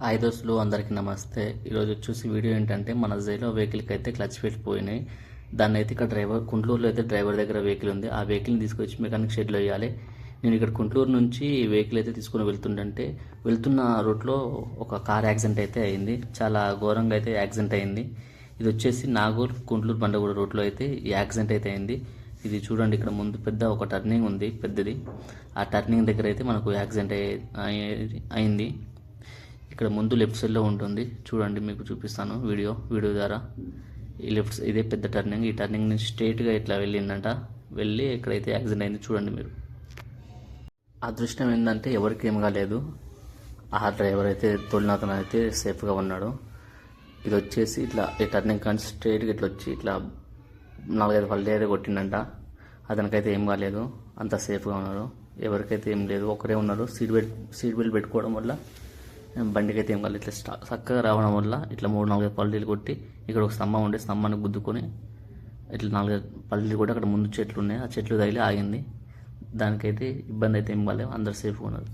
Hi దోస్తులు, అందరికీ నమస్తే. ఈరోజు వచ్చేసి వీడియో ఏంటంటే మన జైలో వెహికల్కి అయితే క్లచ్ పెట్టిపోయినాయి. దాన్ని అయితే ఇక్కడ గుంటూరులో అయితే డ్రైవర్ దగ్గర వెహికల్ ఉంది. ఆ వెహికల్ని తీసుకొచ్చి మెకానిక్ షెడ్లో వేయాలి. నేను ఇక్కడ గుంటూరు నుంచి వెహికల్ అయితే తీసుకుని వెళ్తున్న రూట్లో ఒక కార్ యాక్సిడెంట్ అయితే అయింది. చాలా ఘోరంగా అయితే యాక్సిడెంట్ అయింది. ఇది వచ్చేసి నాగూర్ గుంటూరు బండగూడ రూట్లో అయితే ఈ యాక్సిడెంట్ అయితే అయింది. ఇది చూడండి, ఇక్కడ ముందు పెద్ద ఒక టర్నింగ్ ఉంది పెద్దది. ఆ టర్నింగ్ దగ్గర అయితే మనకు యాక్సిడెంట్ అయింది. ఇక్కడ ముందు లెఫ్ట్ సైడ్లో ఉంటుంది చూడండి, మీకు చూపిస్తాను వీడియో ద్వారా. ఈ ఇదే పెద్ద టర్నింగ్. ఈ టర్నింగ్ నుంచి స్ట్రైట్గా ఇట్లా వెళ్ళిందంట. వెళ్ళి ఎక్కడైతే యాక్సిడెంట్ అయింది చూడండి మీరు. అదృష్టం ఏంటంటే ఎవరికి ఏం కాలేదు. ఆ డ్రైవర్ అయితే తోలిన అతను అయితే సేఫ్గా ఉన్నాడు. ఇది వచ్చేసి ఇట్లా ఈ టర్నింగ్ కానీ స్ట్రైట్గా ఇట్లా వచ్చి ఇట్లా 4-5 పళ్ళు అయితే కొట్టిందంట. అతనికైతే ఏం కాలేదు, అంత సేఫ్గా ఉన్నారు. ఎవరికైతే ఏం లేదు, ఒకరే ఉన్నారు. సీట్ బెల్ట్ పెట్టుకోవడం వల్ల బండికి అయితే ఏం కాలేదు. ఇట్లా చక్కగా రావడం వల్ల ఇట్లా 3-4 పల్లీలు కొట్టి ఇక్కడ ఒక స్తంభం ఉండే, స్తంభాన్ని గుద్దుకొని ఇట్లా 4 పల్లీలు కూడా అక్కడ ముందు చెట్లు ఉన్నాయి, ఆ చెట్లు తగిలి ఆగింది. దానికైతే ఇబ్బంది అయితే ఏం కాలేదు, అందరు సేఫ్గా ఉన్నారు.